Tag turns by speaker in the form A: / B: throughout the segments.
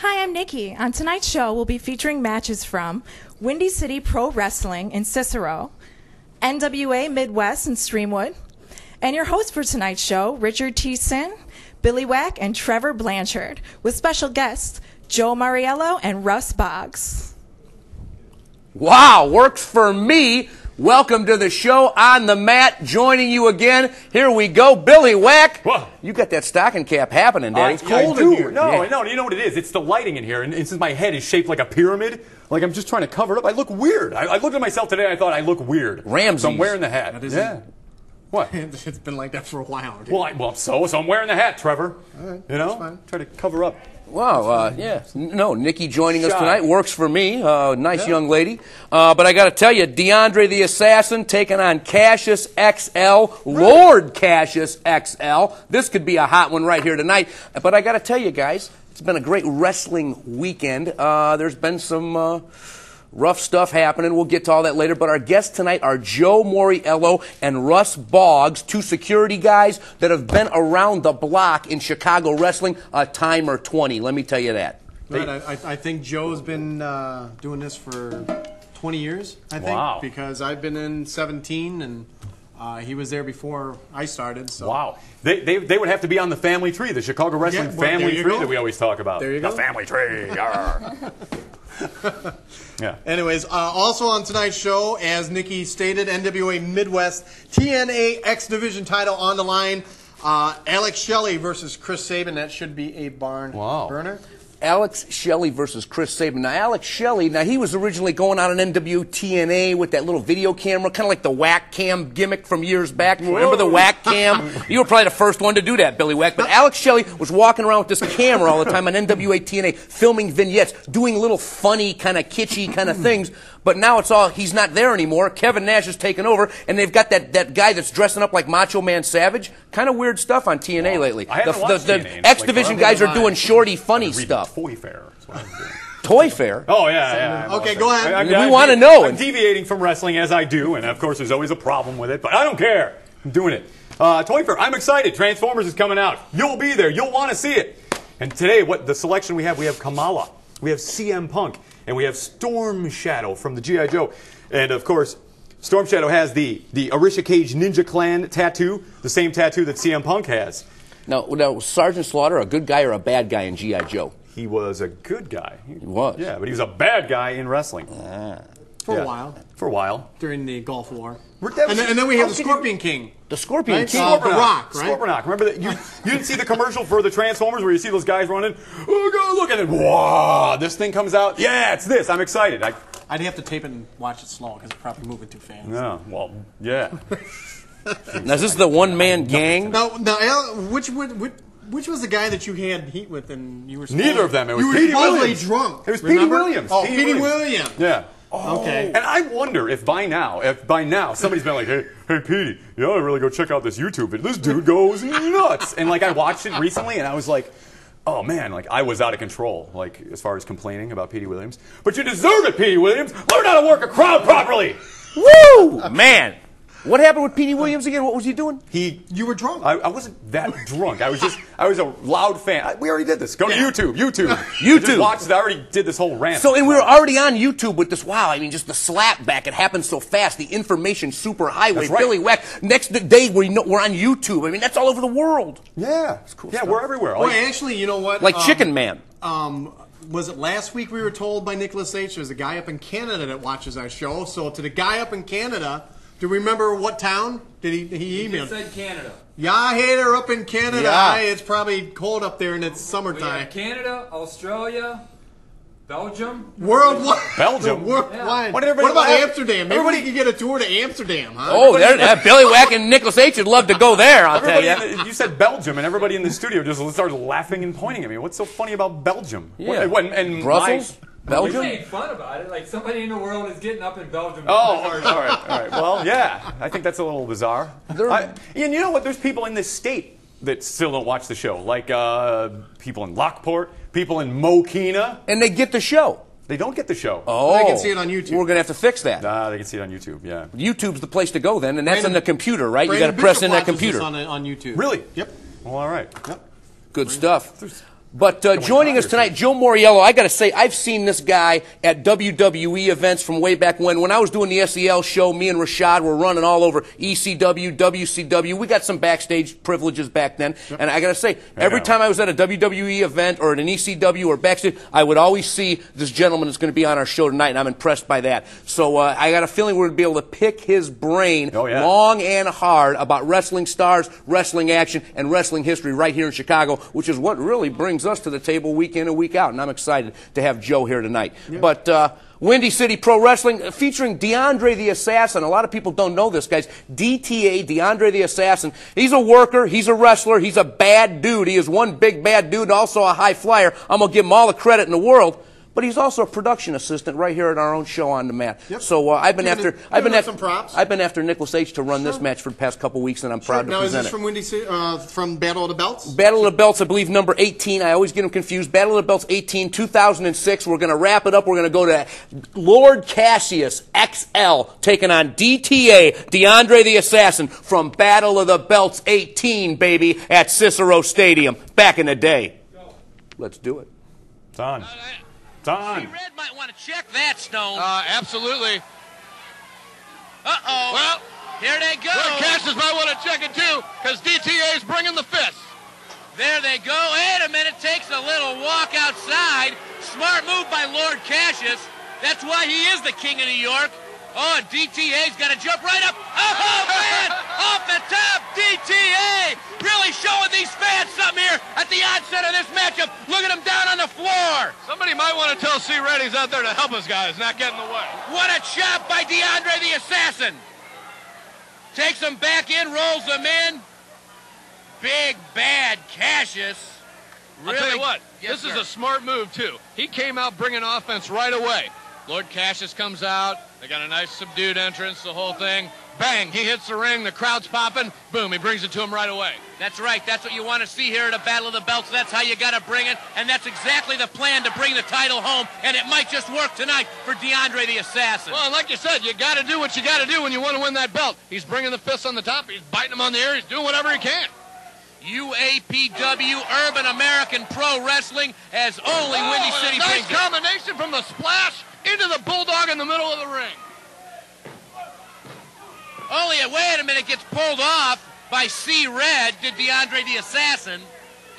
A: Hi, I'm Nikki. On tonight's show, we'll be featuring matches from Windy City Pro Wrestling in Cicero, NWA Midwest in Streamwood, and your host for tonight's show, Ritchatd T, Billy Whack, and Trevor Blanchard, with special guests Joe Mauriello and Russ Boggs.
B: Wow, works for me. Welcome to the show on the mat. Joining you again. Here we go, Billy Whack.
C: Whoa.
B: You got that stocking cap happening, Daddy.
C: It's cold in here. No, you know what it is? It's the lighting in here, and since my head is shaped like a pyramid, like I'm just trying to cover it up. I look weird. I looked at myself today. And I thought I look weird.
B: Ramses.
C: So I'm wearing the hat.
D: Yeah.
C: What?
D: It's been like that for a while. Dude.
C: Well, so I'm wearing the hat, Trevor.
D: All right,
C: you know,
D: fine.
C: Try to cover up.
B: Wow, yeah. No, Nikki joining us tonight. Works for me. Nice young lady. But I got to tell you, DeAndre the Assassin taking on Cassus XL, Lord Cassus XL. This could be a hot one right here tonight. But I got to tell you guys, it's been a great wrestling weekend. There's been some rough stuff happening. We'll get to all that later. But our guests tonight are Joe Mauriello and Russ Boggs, two security guys that have been around the block in Chicago wrestling a time or 20. Let me tell you that.
D: Right, I think Joe's been doing this for 20 years, I think.
C: Wow.
D: Because I've been in 17, and he was there before I started. So.
C: Wow. They would have to be on the family tree, the Chicago wrestling family tree that we always talk about.
D: There you go.
C: The family tree. Yeah.
D: Anyways, also on tonight's show, as Nikki stated, NWA Midwest TNA X Division title on the line. Alex Shelley versus Chris Sabin. That should be a barn burner.
B: Alex Shelley versus Chris Sabin. Now, Alex Shelley, he was originally going on an NWTNA with that little video camera, kind of like the Whack Cam gimmick from years back. Remember the Whack Cam? You were probably the first one to do that, Billy Whack. But Alex Shelley was walking around with this camera all the time on NWA filming vignettes, doing little funny, kind of kitschy kind of things. But now it's all, he's not there anymore. Kevin Nash has taken over, and they've got that guy that's dressing up like Macho Man Savage. Kind of weird stuff on TNA lately. The X Division guys are doing shorty, funny stuff.
C: Toy Fair. That's what I'm doing.
B: Toy Fair?
C: Oh, yeah.
D: Okay, go ahead.
B: We want to know.
C: I'm deviating from wrestling as I do, and of course there's always a problem with it, but I don't care. I'm doing it. Toy Fair, I'm excited. Transformers is coming out. You'll be there. You'll want to see it. And today, what the selection we have Kamala, we have CM Punk, and we have Storm Shadow from the G.I. Joe. And of course, Storm Shadow has the Arisha Cage Ninja Clan tattoo, the same tattoo that CM Punk has.
B: Now, Sergeant Slaughter, a good guy or a bad guy in G.I. Joe?
C: He was a good guy.
B: He was.
C: Yeah, but he was a bad guy in wrestling.
D: For a while.
C: For a while.
D: During the Gulf War.
C: And
D: then we have the Scorpion King.
B: The Scorpion
D: right?
B: King.
D: The Rock, right?
C: Scorpion. Remember that? You didn't see the commercial for the Transformers where you see those guys running? Oh, God, look at it. Wow, this thing comes out. Yeah, it's this. I'm excited.
D: I'd have to tape it and watch it slow because it's probably moving too fast.
C: No, well, yeah.
B: Now, is this the one-man gang?
D: Now, which was the guy that you had heat with and you were
C: Neither of them. It was
D: you
C: Petey
D: were
C: Williams.
D: drunk.
C: It was Petey Williams.
D: Oh, Petey Williams.
C: Yeah.
D: Oh. Okay.
C: And I wonder if by now somebody's been like, hey, Petey, you ought to really go check out this YouTube video. This dude goes nuts. And like I watched it recently and I was like, oh man, like I was out of control, like as far as complaining about Petey Williams. But you deserve it, Petey Williams. Learn how to work a crowd properly.
B: Woo! Man. What happened with Petey Williams again? What was he doing?
D: You were drunk.
C: I wasn't that drunk. I was a loud fan. We already did this. Go to YouTube.
B: YouTube.
C: Just watch it. I already did this whole rant.
B: So, and we were already on YouTube with this. Wow, I mean, just the slap back. It happened so fast. The information superhighway.
C: That's right.
B: Billy Whack. Next day, we're on YouTube. I mean, that's all over the world.
C: Yeah.
B: It's cool
C: yeah,
B: stuff.
C: we're everywhere.
D: Well, actually, you know what?
B: Like Chicken Man.
D: Was it last week we were told by Nicholas H. There's a guy up in Canada that watches our show. So to the guy up in Canada, do you remember what town? Did he email?
E: He said Canada.
D: Yeah, hater up in Canada.
B: Yeah.
D: It's probably cold up there and it's
E: We
D: summertime.
E: have Canada, Australia, Belgium.
D: Worldwide.
C: Belgium?
D: Worldwide.
C: What
D: about Amsterdam? Maybe we could get a tour to Amsterdam, huh?
B: Oh, Billy Whack and Nicholas H. would love to go there, I'll tell you.
C: You said Belgium, and everybody in the studio just started laughing and pointing at me. What's so funny about Belgium?
B: Yeah.
C: And
B: Brussels? Belgium?
E: We made fun about it. Like somebody in the world is getting up in Belgium.
C: Oh, all right. Well, yeah. I think that's a little bizarre. And you know what? There's people in this state that still don't watch the show, like people in Lockport, people in Mokina.
B: And they get the show.
C: They don't get the show.
B: Oh.
D: They can see it on YouTube.
B: We're going to have to fix that.
C: They can see it on YouTube, yeah.
B: YouTube's the place to go then, and that's in the computer, right? You got
D: Brandon
B: to press
D: Bishop
B: in that
D: watches
B: computer.
D: this on YouTube.
C: Really?
D: Yep.
C: Well, all right.
D: Yep.
B: Good stuff. But joining us tonight, Joe Mauriello, I got to say, I've seen this guy at WWE events from way back when. When I was doing the SEL show, me and Ritchatd were running all over ECW, WCW. We got some backstage privileges back then. And I got to say, every time I was at a WWE event or at an ECW or backstage, I would always see this gentleman that's going to be on our show tonight, and I'm impressed by that. So I got a feeling we're going to be able to pick his brain long and hard about wrestling stars, wrestling action, and wrestling history right here in Chicago, which is what really brings us to the table week in and week out, and I'm excited to have Joe here tonight. But Windy City Pro Wrestling featuring DeAndre the Assassin. A lot of people don't know this, guys. DTA, DeAndre the Assassin. He's a worker. He's a wrestler. He's a bad dude. He is one big bad dude and also a high flyer. I'm going to give him all the credit in the world. But he's also a production assistant right here at our own show on the mat. So I've been after Nicholas H to run this match for the past couple weeks, and I'm proud to present it.
D: Now, is this from Windy City, from Battle of the Belts?
B: Battle of the Belts, I believe, number 18. I always get them confused. Battle of the Belts 18, 2006. We're going to wrap it up. We're going to go to Lord Cassus XL taking on DTA, DeAndre the Assassin, from Battle of the Belts 18, baby, at Cicero Stadium back in the day. Let's do it.
C: It's on. It's on.
F: Red might want to check that, Stone.
G: Absolutely.
F: Uh-oh.
G: Well,
F: here they go.
G: Lord Cassus might want to check it too, because DTA is bringing the fist.
F: There they go. Wait a minute. Takes a little walk outside. Smart move by Lord Cassus. That's why he is the king of New York. Oh, and DTA's got to jump right up. Oh, man! Off the top, DTA! Really showing these fans something here at the onset of this matchup. Look at him down on the floor.
G: Somebody might want to tell C. Red he's out there to help us, guys, not get in the way.
F: What a chop by DeAndre the Assassin. Takes him back in, rolls him in. Big, bad Cassus.
G: I'll tell you what, this is a smart move, too. He came out bringing offense right away. Lord Cassus comes out. They got a nice subdued entrance, the whole thing. Bang, he hits the ring, the crowd's popping. Boom, he brings it to him right away.
F: That's right. That's what you want to see here at a Battle of the Belts. That's how you got to bring it, and that's exactly the plan to bring the title home, and it might just work tonight for DeAndre the Assassin.
G: Well, and like you said, you got to do what you got to do when you want to win that belt. He's bringing the fists on the top. He's biting him on the ear. He's doing whatever he can.
F: UAPW, Urban American Pro Wrestling, as only Windy City brings it.
G: Nice combination from the splash into the bulldog in the middle of the ring.
F: Wait a minute, gets pulled off by C. Red, did DeAndre the Assassin.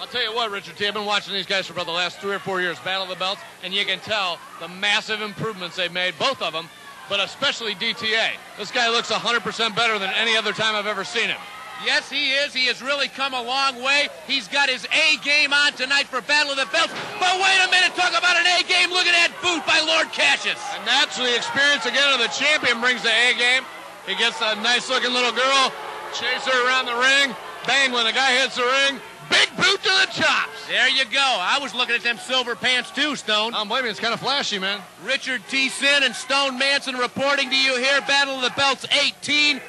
G: I'll tell you what, Richard T., I've been watching these guys for about the last 3 or 4 years, Battle of the Belts, and you can tell the massive improvements they've made, both of them, but especially DTA. This guy looks 100% better than any other time I've ever seen him.
F: Yes, he is. He has really come a long way. He's got his A game on tonight for Battle of the Belts. But wait a minute, talk about an A game. Look at that boot by Lord Cassus.
G: And that's the experience again of the champion brings the A game. He gets a nice-looking little girl, chase her around the ring. Bang, when the guy hits the ring, big boot to the chops.
F: There you go. I was looking at them silver pants too, Stone.
G: I'm blaming it's kind of flashy, man.
F: Ritchatd T. and Stone Manson reporting to you here. Battle of the Belts 18.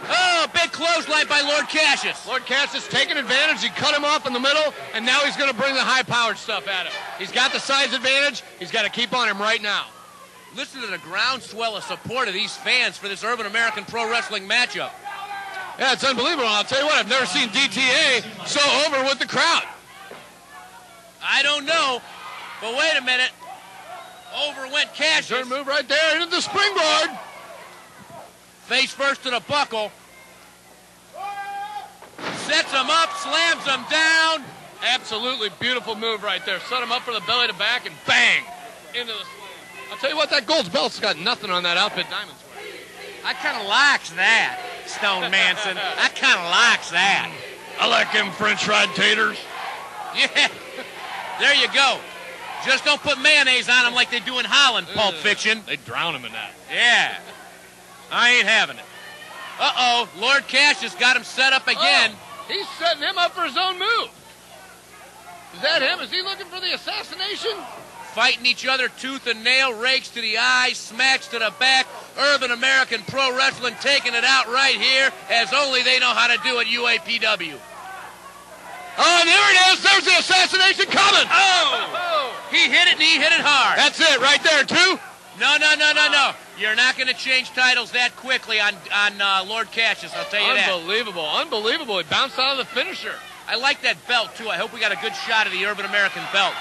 F: Oh, big clothesline by Lord Cassus.
G: Lord Cassus taking advantage. He cut him off in the middle, and now he's going to bring the high-powered stuff at him. He's got the size advantage. He's got to keep on him right now.
F: Listen to the groundswell of support of these fans for this Urban American Pro Wrestling matchup.
G: Yeah, it's unbelievable. I'll tell you what, I've never seen DTA so over with the crowd.
F: I don't know, but wait a minute. Over went Cassus.
G: Turn move right there into the springboard.
F: Face first to the buckle. Sets him up, slams him down.
G: Absolutely beautiful move right there. Set him up for the belly to back and bang into the slam. I'll tell you what, that gold belt's got nothing on that outfit Diamond's wearing.
F: I kind of likes that, Stone Manson. I kind of likes that.
G: I like them French fried taters.
F: Yeah, there you go. Just don't put mayonnaise on them like they do in Holland, Pulp Fiction.
G: They drown him in that.
F: Yeah. I ain't having it. Uh-oh, Lord Cassus got him set up again.
G: Oh, he's setting him up for his own move. Is that him? Is he looking for the assassination?
F: Fighting each other tooth and nail, rakes to the eyes, smacks to the back. Urban American Pro Wrestling taking it out right here, as only they know how to do at UAPW.
G: Oh, there it is. There's the assassination coming.
F: Oh! He hit it, and he hit it hard.
G: That's it right there, too?
F: No. You're not going to change titles that quickly on Lord Cassus, I'll tell you that.
G: Unbelievable. He bounced out of the finisher.
F: I like that belt, too. I hope we got a good shot of the Urban American belt.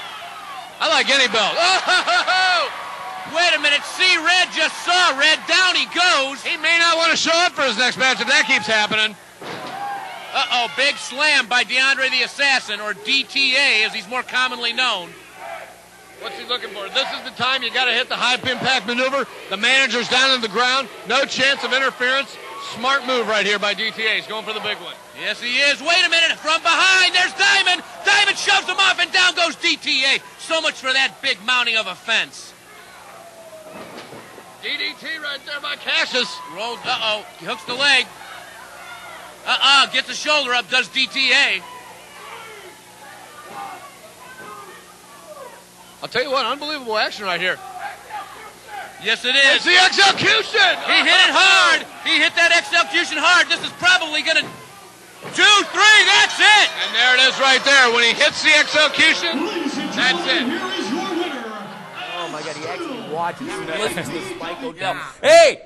F: I like any belt. Oh! Wait a minute. See, Red just saw Red. Down he goes. He may not want to show up for his next match if that keeps happening. Uh-oh, big slam by DeAndre the Assassin, or DTA as he's more commonly known. What's he looking for? This is the time you got to hit the high impact maneuver. The manager's down on the ground. No chance of interference. Smart move right here by DTA. He's going for the big one. Yes, he is. Wait a minute. From behind, there's Diamond. Diamond shoves him off, and down goes DTA. So much for that big mounting of a fence. DDT right there by Cassus. Rolls. Uh-oh. He hooks the leg. Gets the shoulder up, does DTA. I'll tell you what, unbelievable action right here. Yes, it is. It's the execution! He hit it hard. He hit that execution hard. This is probably going to... 2, 3, that's it! And there it is right there. When he hits the execution, that's it.
B: Oh, my God, he actually watches and listens to the spike go down. Hey!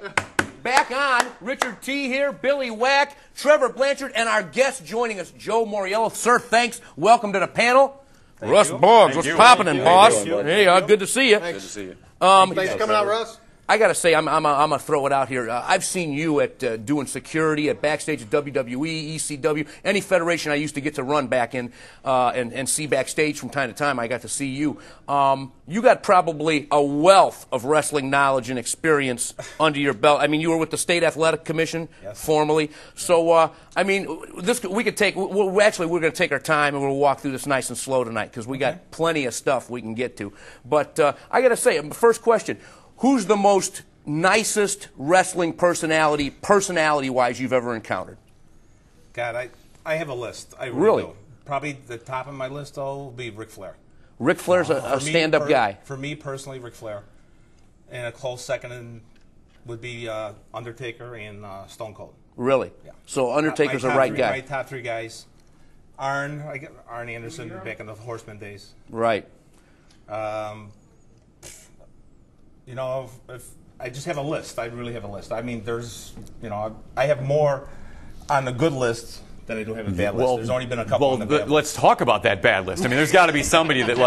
B: Back on, Ritchatd T here, Billy Whack, Trevor Blanchard, and our guest joining us, Joe Mauriello. Sir, thanks. Welcome to the panel. Russ Boggs, what's popping, boss? Hey, good to see you.
D: Thanks.
B: Good to see you.
D: Thanks for coming out, Russ.
B: I got to say, I'm going to throw it out here. I've seen you at doing security at backstage at WWE, ECW, any federation I used to get to run back in and see backstage from time to time. I got to see you. You got probably a wealth of wrestling knowledge and experience under your belt. I mean, you were with the State Athletic Commission formerly. So, I mean, we could take. We're going to take our time and we'll walk through this nice and slow tonight because we got plenty of stuff we can get to. But I got to say, first question. Who's the most nicest wrestling personality-wise you've ever encountered?
H: God, I have a list. I really do. Probably the top of my list, though, will be Ric Flair.
B: Ric Flair's a stand-up guy.
H: For me, personally, Ric Flair. And a close second would be Undertaker and Stone Cold.
B: Really? Yeah. So Undertaker's a right guy.
H: My top three guys. Arn Anderson back in the Horseman days.
B: Right.
H: You know, if I just have a list. I really have a list. I mean, I have more on the good list than I do have a bad list. There's only been a couple on the bad list.
C: Let's talk about that bad list. I mean, there's got to be somebody that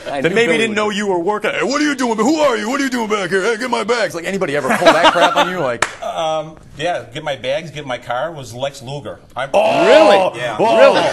C: that maybe didn't know you were working. Hey, what are you doing? Who are you? What are you doing back here? Hey, get my bags. Like, anybody ever pull that crap on you? Like,
H: yeah, get my bags, get my car was Lex Luger.
B: Really?
H: Yeah.
B: Really?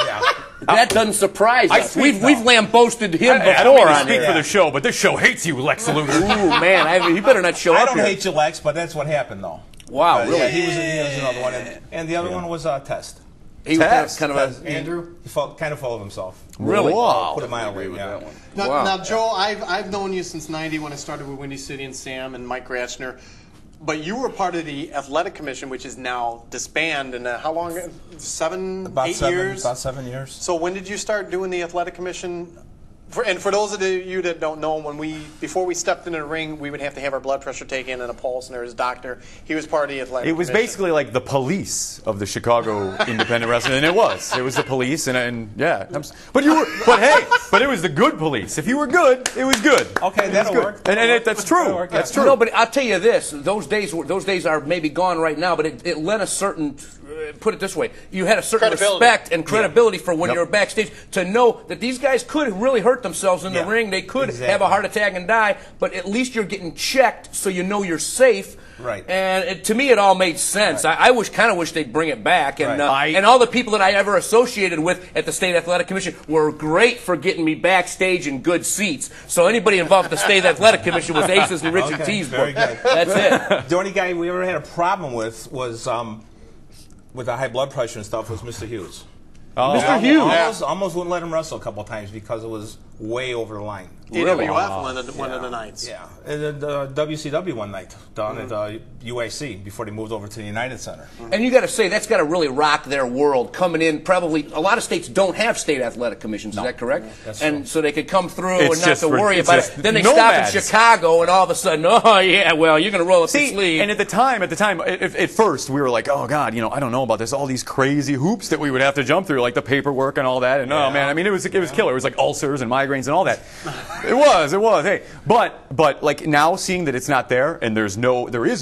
H: Yeah.
B: That doesn't surprise us. We've lambosted him before.
C: I don't mean to speak for the show, but this show hates you, Lex Luger.
B: Ooh, man, he better not show up here.
H: I don't hate you, Lex, but that's what happened, though.
B: Wow, really?
H: Yeah, he was another one. And the other one was Test.
B: He was kind of
H: Andrew? He kind of full of himself.
B: Really?
H: Wow. Put it mildly, yeah.
D: Now, Joe, I've known you since '90 when I started with Windy City and Sam and Mike Ratchner. But you were part of the Athletic Commission, which is now disbanded. And how long? 8 years?
H: About 7 years.
D: So when did you start doing the Athletic Commission? And for those of you that don't know, before we stepped into the ring, we would have to have our blood pressure taken and a pulse, and there was a doctor. He was part of the Athletic Commission.
C: It was basically like the police of the Chicago independent wrestling, and it was the police, and yeah. But it was the good police. If you were good, it was good.
H: Okay, that'll work.
C: And that's true. That's true.
B: No, but I'll tell you this: those days are maybe gone right now. But it lent a certain. Put it this way, you had a certain respect and credibility for when you were backstage to know that these guys could really hurt themselves in the ring. They could have a heart attack and die, but at least you're getting checked so you know you're safe.
H: Right.
B: And to me, it all made sense. Right. I kind of wish they'd bring it back. And and all the people that I ever associated with at the State Athletic Commission were great for getting me backstage in good seats. So anybody involved with the State Athletic Commission was aces and Ritchatd T's book. That's it.
H: The only guy we ever had a problem with was with the high blood pressure and stuff was Mr. Hughes.
B: Mr. Hughes
H: almost wouldn't let him wrestle a couple of times because it was way over the line.
D: DWF one of the nights.
H: Yeah, and the WCW one night down at UIC before they moved over to the United Center.
B: And you got to say that's got to really rock their world coming in. Probably a lot of states don't have state athletic commissions. Is that correct?
H: That's
B: and
H: true.
B: So they could come through and not have to worry about it. Then they stop in Chicago, and all of a sudden, oh yeah, well you're going to roll up the sleeve.
C: And at the time, at first we were like, oh God, I don't know about this. All these crazy hoops that we would have to jump through, like the paperwork and all that. And oh man, I mean it was killer. It was like ulcers and migraines migraines and all that. It was. Hey, but like now seeing that it's not there and there is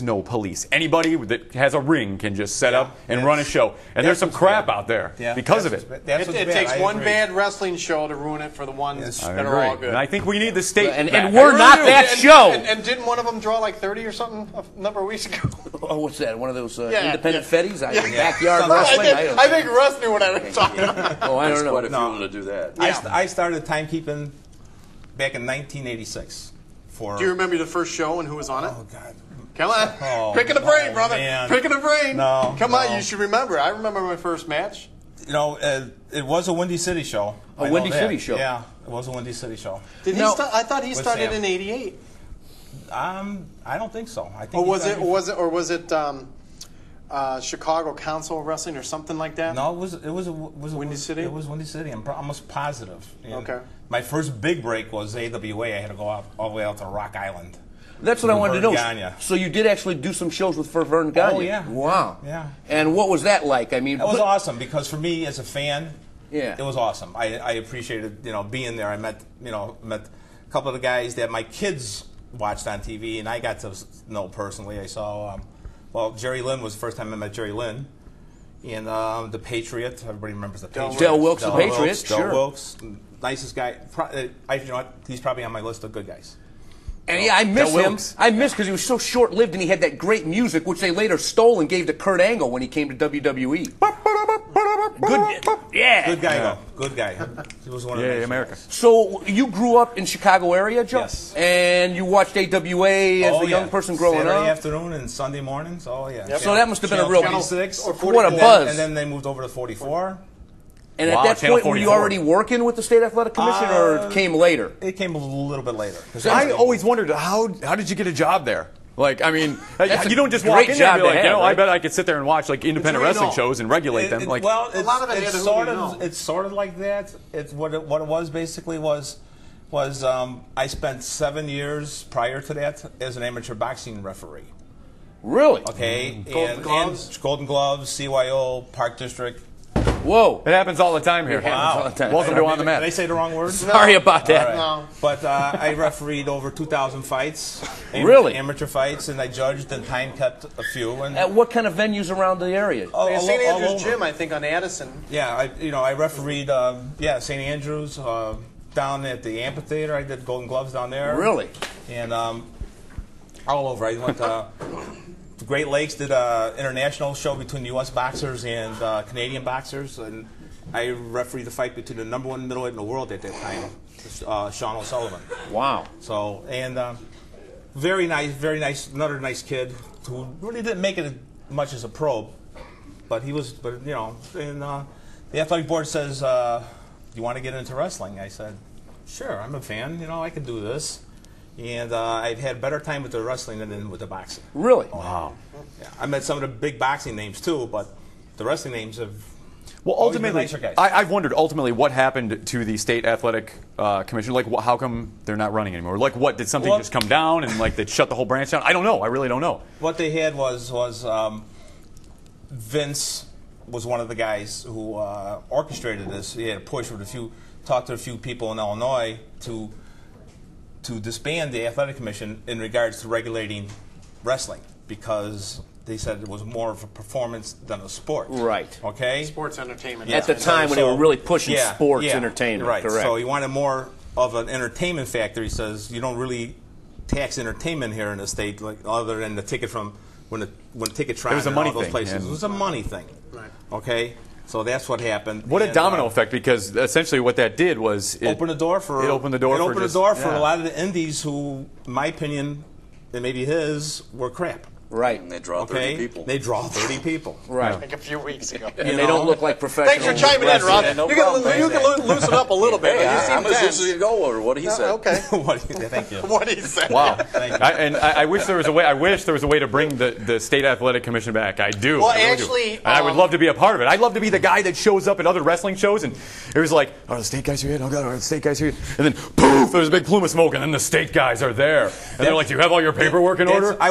C: no police. Anybody that has a ring can just set up and run a show. And there's some crap out there because of it.
D: It takes one bad wrestling show to ruin it for the ones that are all good.
C: And I think we need the state.
B: And we're not that show.
D: And didn't one of them draw like 30 or something a number of weeks ago?
B: Oh, what's that? One of those independent fetties? Backyard wrestling?
D: I think Russ knew what I was talking about.
B: Oh, I don't know.
I: Quite a few of them to do that.
H: I started timekeeping back in 1986.
D: Do you remember the first show and who was on it?
H: Oh, God.
D: Come on. Picking the brain, brother.
H: Man.
D: Picking the brain. Come on,
H: no.
D: You should remember. I remember my first match.
H: You know, it was a Windy City show.
B: A Windy City show?
H: Yeah, it was a Windy City show.
D: Did he start? I thought he started in '88.
H: I don't think so. I think
D: Or was it Chicago Council of Wrestling or something like that?
H: No, it was
D: Windy City.
H: It was Windy City. I'm almost positive. And
D: okay.
H: My first big break was AWA. I had to go out all the way out to Rock Island.
B: That's what I wanted to know.
H: Gagne.
B: So you did actually do some shows with Vern Gagne?
H: Oh, yeah.
B: Wow.
H: Yeah.
B: And what was that like? I mean,
H: it was awesome because for me as a fan,
B: it
H: was awesome. I appreciated being there. I met a couple of the guys that my kids watched on TV, and I got to know personally. I saw Jerry Lynn was the first time I met Jerry Lynn, and the Patriot. Everybody remembers the Patriot.
B: Del Wilkes, the Patriot.
H: Del Wilkes, nicest guy. He's probably on my list of good guys.
B: And I miss him. I miss because he was so short-lived, and he had that great music, which they later stole and gave to Kurt Angle when he came to WWE.
H: Good guy, though. Good guy. He was one of the
C: America.
B: So you grew up in Chicago area, Joe?
H: Yes.
B: And you watched AWA as a young person growing up?
H: Saturday afternoon and Sunday mornings. Oh, yeah.
B: Yep. So that must have been a real...
H: 46.
B: What a buzz.
H: And then they moved over to 44.
B: And at that point, were you already working with the State Athletic Commission, or it came later?
H: It came a little bit later.
C: I always wondered, how did you get a job there? Like, I mean, you don't just walk in there and be like, I bet I could sit there and watch like independent wrestling shows and regulate them. Like,
H: well,
D: a lot of
H: it's sort of like that. It's what it was basically was I spent 7 years prior to that as an amateur boxing referee.
B: Really?
H: Okay.
D: Golden Gloves?
H: Golden Gloves, CYO, Park District.
B: Whoa.
C: It happens all the time here.
B: Wow.
C: Welcome to On the Mat.
H: Did I say the wrong word?
B: Sorry about that.
H: Right. No. But I refereed over 2,000 fights.
B: Really?
H: Amateur fights, and I judged and time kept a few. And
B: at what kind of venues around the area?
D: St. Andrews Gym, I think, on Addison.
H: Yeah, I refereed St. Andrews down at the amphitheater. I did Golden Gloves down there.
B: Really?
H: And all over. I went to Great Lakes, did an international show between U.S. boxers and Canadian boxers, and I refereed the fight between the #1 middleweight in the world at that time, Sean O'Sullivan.
B: Wow.
H: So, and very nice, another nice kid who really didn't make it much as a pro, but he was, and the athletic board says, you want to get into wrestling? I said, sure, I'm a fan, I can do this. And I've had better time with the wrestling than with the boxing.
B: Really?
C: Wow.
H: Yeah. I met some of the big boxing names too, but the wrestling names have.
C: Well, ultimately, I've wondered ultimately what happened to the State Athletic Commission. Like, how come they're not running anymore? Like, what did something just come down and like they shut the whole branch down? I don't know. I really don't know.
H: What they had was Vince was one of the guys who orchestrated this. He had a push with talked to a few people in Illinois to disband the athletic commission in regards to regulating wrestling because they said it was more of a performance than a sport.
B: Right.
H: Okay?
D: Sports entertainment.
B: At the time when they were really pushing sports entertainment.
H: Right.
B: Correct.
H: So he wanted more of an entertainment factor. He says you don't really tax entertainment here in the state, like other than the ticket from when Ticketron.
C: It was a money
H: those
C: thing.
H: Places. It was a money thing.
D: Right.
H: Okay. So that's what happened.
C: What a domino effect, because essentially what that did was
H: it opened the door for a lot of the indies who, in my opinion, and maybe his, were crap.
B: Right.
I: And they draw 30 people.
H: They draw 30 people.
B: Right.
D: Like a few weeks ago.
B: And they don't look like professionals.
D: Thanks for chiming in, Rob.
I: Yeah, no
D: you
I: problem.
D: can loosen up a little bit.
I: I'm as loose as you go, or what he said.
D: Okay.
H: Thank you.
D: What he said.
C: Wow.
H: Thank you.
C: I wish there was a way. I wish there was a way to bring the State Athletic Commission back. I do.
D: Well,
C: I really
D: actually,
C: do. And I would love to be a part of it. I'd love to be the guy that shows up at other wrestling shows, and it was like, "Are the state guys here? Oh God, are the state guys here?" And then poof, there's a big plume of smoke, and then the state guys are there, and they're like, "Do you have all your paperwork in order?"
H: I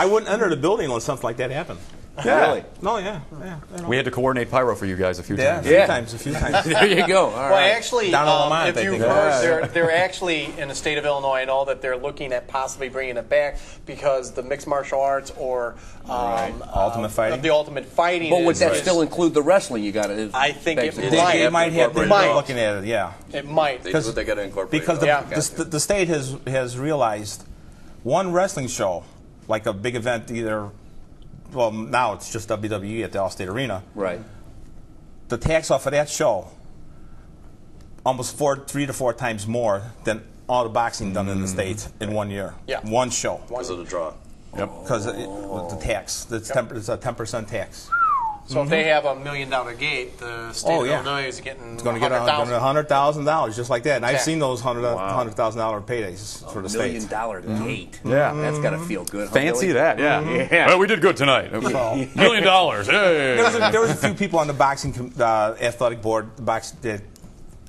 H: wouldn't enter the building when something like that happened. Yeah.
B: Really?
H: No, yeah.
C: We had to coordinate pyro for you guys a few times.
H: A few times.
B: There you go. All
D: Well,
B: right.
D: actually,
H: Down in Lamont,
D: if you've heard, they're actually in the state of Illinois. I know that they're looking at possibly bringing it back because the mixed martial arts or
H: Ultimate Fighting.
D: The Ultimate Fighting.
B: But would that still include the wrestling? You got to.
D: I think it
H: They might have. They're
D: might.
H: looking at it. Yeah.
D: It might.
I: They got to incorporate.
H: Because the state has realized one wrestling show, like a big event, either. Well, now it's just WWE at the Allstate Arena.
B: Right.
H: The tax off of that show, almost 3 to 4 times more than all the boxing done in the state in 1 year.
D: Yeah.
H: One show.
I: Because of the draw.
H: Yep. Because the tax. It's a 10% tax.
D: So if they have $1 million gate, the state of Illinois is getting
H: It's going to get $100,000 just like that. And I've seen those $100,000 paydays for the state.
B: $1 million gate.
C: Yeah.
B: That's got to feel good.
C: Fancy that, yeah. Well, we did good tonight. $1 million. Hey.
H: There was a few people on the boxing athletic board that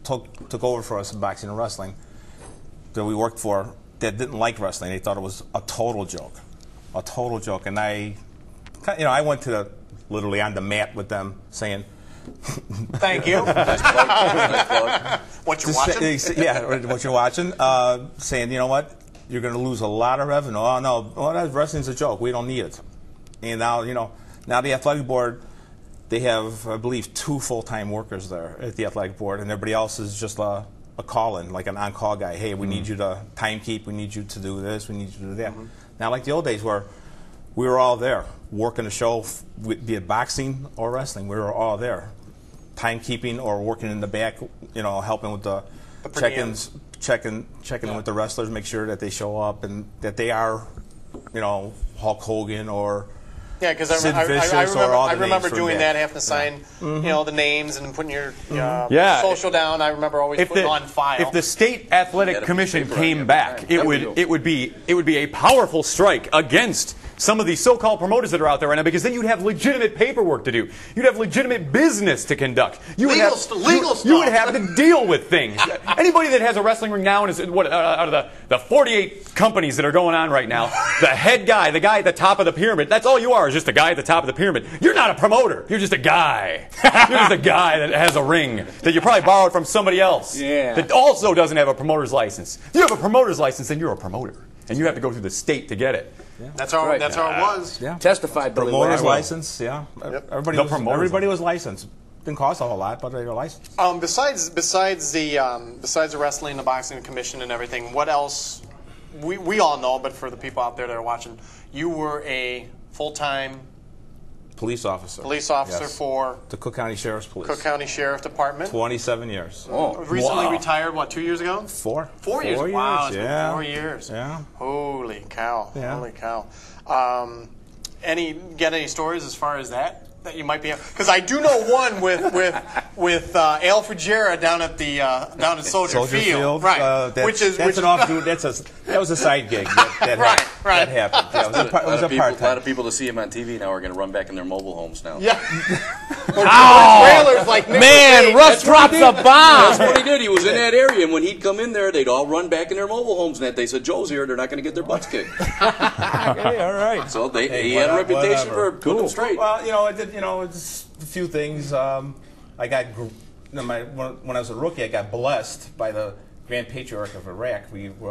H: took over for us in boxing and wrestling that we worked for that didn't like wrestling. They thought it was a total joke. A total joke. And I went to literally on the mat with them saying,
D: thank you.
I: Nice plug.
D: What you're watching?
H: What you're watching. Saying, you know what, you're going to lose a lot of revenue. Oh, no, wrestling's a joke. We don't need it. And now, now the athletic board, they have, I believe, 2 full-time workers there at the athletic board, and everybody else is just a call-in, like an on-call guy. Hey, we need you to time keep. We need you to do this. We need you to do that. Not like the old days where we were all there working the show, be it boxing or wrestling. We were all there, timekeeping or working in the back, helping with the check-ins, checking with the wrestlers, make sure that they show up and that they are, Hulk Hogan or
D: because
H: Sid Vicious
D: I remember doing that, having to sign, the names and putting your social down. I remember always putting on file.
C: If the state athletic commission came back, it would be a powerful strike against some of these so-called promoters that are out there right now, because then you'd have legitimate paperwork to do. You'd have legitimate business to conduct.
D: Legal stuff.
C: You would have to deal with things. Anybody that has a wrestling ring now, and is out of the 48 companies that are going on right now, the head guy, the guy at the top of the pyramid, that's all you are, is just a guy at the top of the pyramid. You're not a promoter. You're just a guy. You're just a guy that has a ring that you probably borrowed from somebody else that also doesn't have a promoter's license. If you have a promoter's license, then you're a promoter, and you have to go through the state to get it.
D: Yeah. That's how it was.
H: Yeah.
B: Testified.
H: Promoter's license, yeah.
D: Yep.
H: Everybody was licensed. Didn't cost a whole lot, but they were licensed.
D: Besides the wrestling, the boxing commission, and everything, what else? We all know, but for the people out there that are watching, you were a full-time
H: police officer.
D: Yes. For
H: the Cook County Sheriff's Police.
D: Cook County Sheriff Department.
H: 27 years.
D: Recently retired. What, 2 years ago?
H: 4.
D: 4 years. Wow, it's been 4 years.
H: Yeah.
D: Holy cow.
H: Yeah.
D: Holy cow. Any stories as far as that you might be? Because I do know one with Alfred Jarrah down at the down at Soldier Field, right? That
H: was a side gig. That happened. Yeah, it was a part-time.
I: A lot of people to see him on TV now are going to run back in their mobile homes now.
D: Yeah.
B: Trailers like man, Russ drops a bomb.
I: That's what he did. He was in that area, and when he'd come in there, they'd all run back in their mobile homes. And they said, "Joe's here. They're not going to get their butts kicked."
H: Okay, all right.
I: So he had a reputation for putting them straight.
H: Well, it's a few things. I got when I was a rookie, I got blessed by the Grand Patriarch of Iraq. We were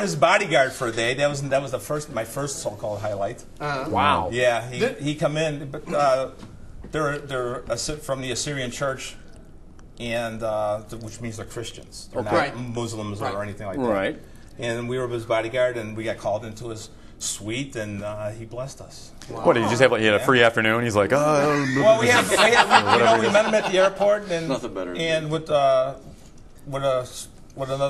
H: his bodyguard for a day. That was my first so-called highlight.
B: Wow.
H: Yeah, he come in, but they're from the Assyrian Church, and which means they're Christians. They're not Muslims or anything like that.
B: Right.
H: And we were his bodyguard, and we got called into his suite, and he blessed us.
C: Wow. What did you just have? He had a free afternoon. He's like,
H: well, we met him at the airport, and
I: nothing better.
H: And with another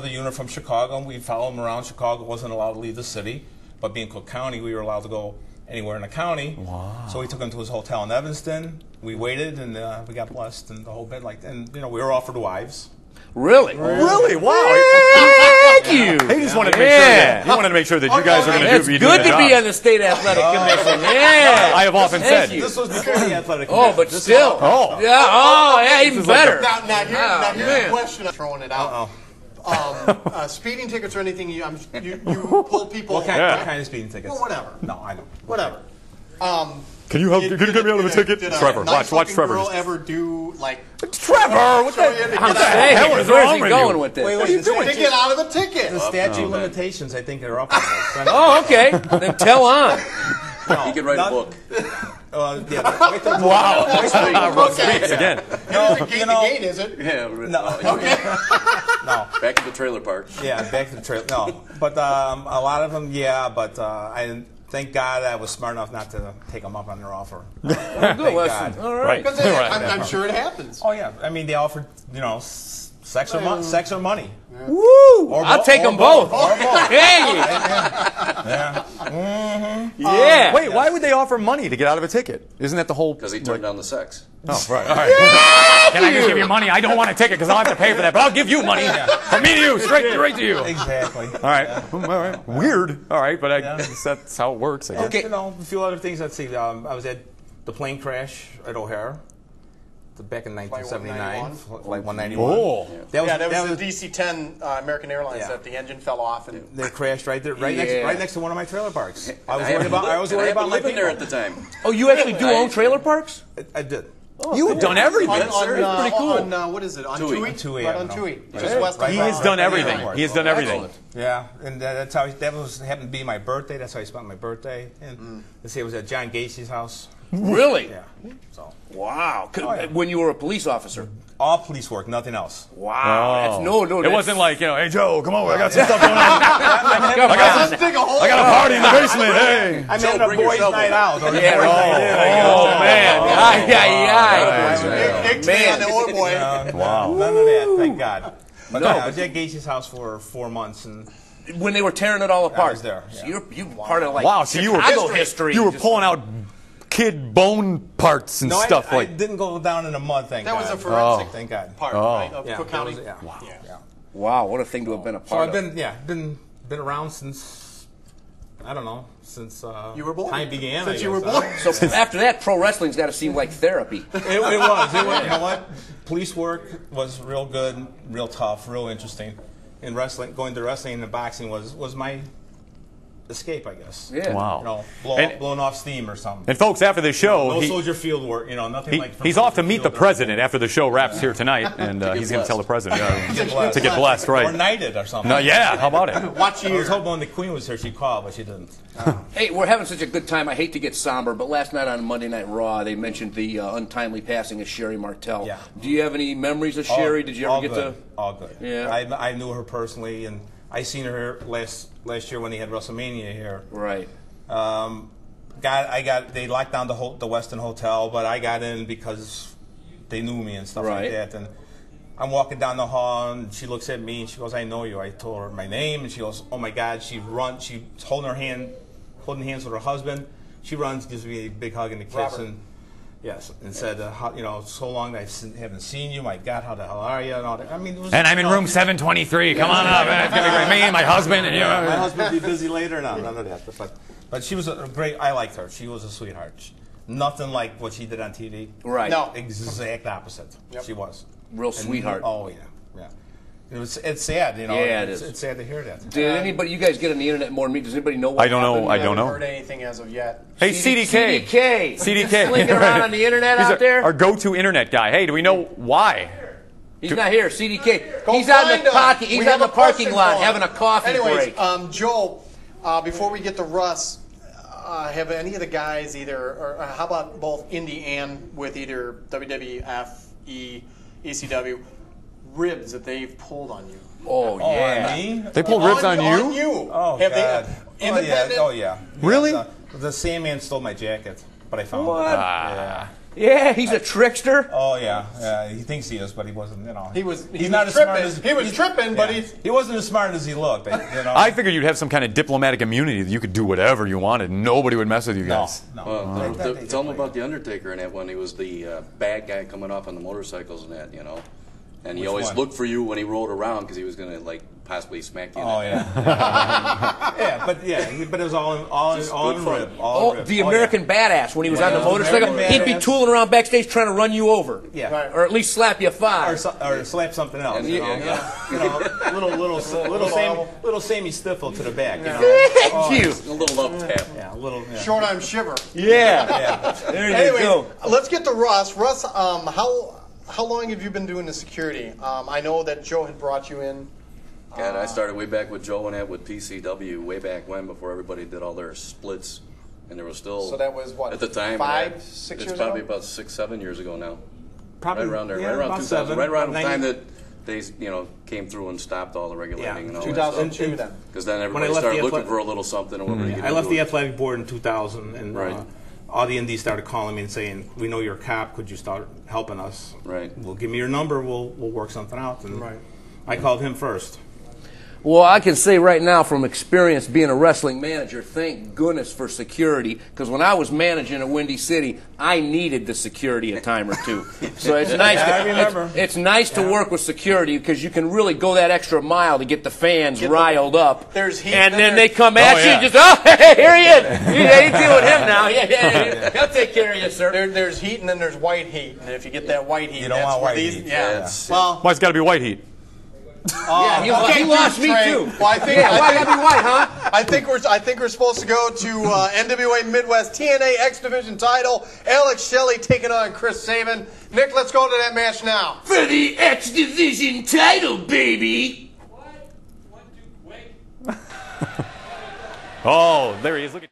H: unit from Chicago, and we followed him around. Chicago wasn't allowed to leave the city, but being Cook County, we were allowed to go anywhere in the county.
C: Wow.
H: So we took him to his hotel in Evanston. We waited, and we got blessed, and the whole bit and we were offered wives.
B: Really?
C: Really? Wow.
B: Thank you.
C: He just wanted to make sure that you guys are going to be doing
B: It's good to be on the state athletic commission. Yeah.
C: I have often said.
H: This was before the athletic commission.
B: Oh, but still.
C: Oh.
B: Yeah. Oh, yeah. Even better.
D: Now here's the question. I'm throwing it out. speeding tickets or anything, you pull people.
H: What kind of speeding tickets?
D: Well, whatever.
H: No, I don't.
D: Whatever.
C: Can you get me out of a ticket? Trevor, watch Trevor.
D: Girl ever do like
C: Trevor? What the hell is wrong with you?
B: With this?
H: Wait,
D: what are you doing? To get out of a ticket.
H: The statute of limitations, I think, are up.
B: Oh, okay. Then tell on.
I: He could write a book.
C: Wow. Again.
D: Gate, is it?
I: Yeah.
H: No.
D: Okay.
H: No.
I: Back at the trailer park.
H: Yeah, back to the trailer. No, but a lot of them, yeah. But I thank God I was smart enough not to take them up on their offer.
B: Good lesson. All right.
D: Because I'm sure it happens.
H: Oh yeah, I mean they offered sex or money.
B: Yeah. Woo! I'll take them both.
H: Or both.
B: Hey!
H: Yeah. Mm-hmm.
B: Yeah.
C: Wait, why would they offer money to get out of a ticket? Isn't that the whole?
I: Because he turned down the sex.
C: Oh, right. All right. Can I just give you money? I don't want a ticket because I'll have to pay for that, but I'll give you money. From me to you, straight to you.
H: Exactly.
C: All right. Yeah. All right. Weird. All right, but I guess that's how it works. I guess.
H: Okay. A few other things. Let's see. I was at the plane crash at O'Hare. Back in 1979, Flight 191.
C: Oh,
D: that was the DC-10 American Airlines that the engine fell off and
H: they crashed right there, right next to one of my trailer parks. I was worried about my
I: living there at the time.
B: Oh, you actually do own trailer parks?
H: I did.
B: Oh, you've done everything.
D: That's pretty cool. On what is it? On Tui.
H: Right
D: on Tui.
C: He has done everything. He has done everything.
H: Yeah, and that's how happened to be my birthday. That's how I spent my birthday. And let's see, it was at John Gacy's house.
B: Really?
H: Yeah. So.
B: Wow. When you were a police officer?
H: All police work, nothing else.
B: Wow. Oh. That's,
C: it wasn't like, hey, Joe, come over. I got some stuff going on. I got a party in the basement. Hey.
H: I mean, a boys' night out.
B: Oh, man.
D: Man.
H: Wow. None of that, thank God. But I was at Gacy's house for 4 months. And
B: when they were tearing it all apart?
H: I was there.
B: So you're part of, like,
C: Chicago
B: history.
C: You were pulling out kid bone parts and stuff
H: I didn't go down in a mud, thank God.
D: That was a forensic
H: thank God.
D: part, right, of Cook County?
B: Wow, what a thing to have been a part
H: of. So I've been around since, I don't know, since
D: you were born.
H: Time began.
D: Since you were born.
B: So after that, pro wrestling's got to seem like therapy.
H: It was. You know what? Police work was real good, real tough, real interesting. In wrestling, going to wrestling and boxing was my escape, I guess.
B: Yeah.
C: Wow.
H: Blowing off steam or something.
C: And folks, after the show,
H: no soldier field work. Nothing like.
C: He's off to meet the president after the show wraps here tonight, and he's going to tell the president to get blessed, right?
H: Or knighted or something.
C: No, yeah. How about it?
D: Watch you.
H: I was hoping when the Queen was here, she'd call, but she didn't.
B: Hey, we're having such a good time. I hate to get somber, but last night on Monday Night Raw, they mentioned the untimely passing of Sherry Martel.
H: Yeah.
B: Do you have any memories of Sherry? Did you ever get to?
H: All good.
B: Yeah.
H: I knew her personally, and I seen her last year when they had WrestleMania here.
B: Right.
H: They locked down the Westin Hotel, but I got in because they knew me and stuff like that. And I'm walking down the hall, and she looks at me, and she goes, "I know you." I told her my name, and she goes, "Oh my God!" She's holding hands with her husband. She runs, gives me a big hug and a kiss,
D: Robert.
H: and yes, and said, "So long I haven't seen you. My God, how the hell are you?" And all that. I mean,
C: and I'm in room 723. Come on up. It's gonna be great. Me and my husband. And
H: my husband will be busy later. No, none of that. But she was I liked her. She was a sweetheart. Nothing like what she did on TV.
B: Right.
D: No.
H: Exact opposite. Yep. She was.
B: Real sweetheart.
H: Oh, yeah. It's sad,
B: Yeah, it is.
H: It's sad to hear that.
B: Did anybody, you guys get on the internet more than me? Does anybody know what happened?
C: I don't know.
D: I haven't heard anything as of yet.
C: Hey, CDK.
B: Slinging around on the internet out there?
C: Our go-to internet guy. Hey, do we know why?
B: He's not here. CDK. He's on the parking lot having a coffee break.
D: Joe, before we get to Russ, have any of the guys or how about both Indie and with either WWF, ECW, ribs that they've pulled on you?
B: Oh, yeah.
H: Me?
C: They pulled ribs on you?
D: On you.
H: Oh,
D: have
H: God. Oh, yeah.
C: Really?
H: The Sandman stole my jacket, but I found it.
B: Yeah, he's a trickster.
H: Oh, yeah. He thinks he is, but he wasn't,
D: He's not as smart as he was tripping, but
H: he wasn't as smart as he looked.
C: I figured you'd have some kind of diplomatic immunity that you could do whatever you wanted. Nobody would mess with you guys.
I: No. Tell him about the Undertaker and that when he was the bad guy coming off on the motorcycles and that, And he always looked for you when he rode around because he was going to, possibly smack you.
H: Oh yeah. But it was all in rib.
B: The American Badass when he was on the motorcycle, he'd be tooling around backstage trying to run you over.
H: Yeah.
D: Right.
B: Or at least slap you 5.
H: Or slap something else. You know, little Sammy Stifle to the back. You know.
B: Thank you.
I: A little up tap.
H: Yeah, a little. Yeah.
D: Short arm shiver.
B: Yeah. There you go.
D: Let's get to Russ. Russ, how long have you been doing the security? I know that Joe had brought you in.
I: God, I started way back with Joe and that with PCW way back when, before everybody did all their splits, and there was still.
D: So that was what,
I: at the time?
D: 5, 6 years ago?
I: It's probably about 6, 7 years ago now.
H: Probably
I: right around there,
H: yeah,
I: right around 2000, right around the time that they came through and stopped all the regulating and all
D: 2002 then.
I: Because then everybody started looking for a little something.
H: I left the athletic board in 2000, and all the indies started calling me and saying, "We know you're a cop. Could you start helping us?
I: Right.
H: Well, give me your number. We'll work something out." And I called him first.
B: Well, I can say right now from experience being a wrestling manager, thank goodness for security, because when I was managing at Windy City, I needed the security a time or two. So it's nice.
H: I remember.
B: It's nice to work with security because you can really go that extra mile to get the fans riled up.
D: There's heat,
B: and then they come at you and just, hey, here he is. You deal with him now. Yeah. He'll take care of you, sir.
D: There's heat and then there's white heat. And if you get that white heat,
H: you don't want white heat.
D: Yeah.
C: Well, why's got to be white heat?
B: He lost me too.
D: Well, I think
B: why gotta be white, huh?
D: I think we're supposed to go to NWA Midwest TNA X Division title. Alex Shelley taking on Chris Sabin. Nick, let's go to that match now.
B: For the X Division title, baby.
C: Oh, there he is. Look at.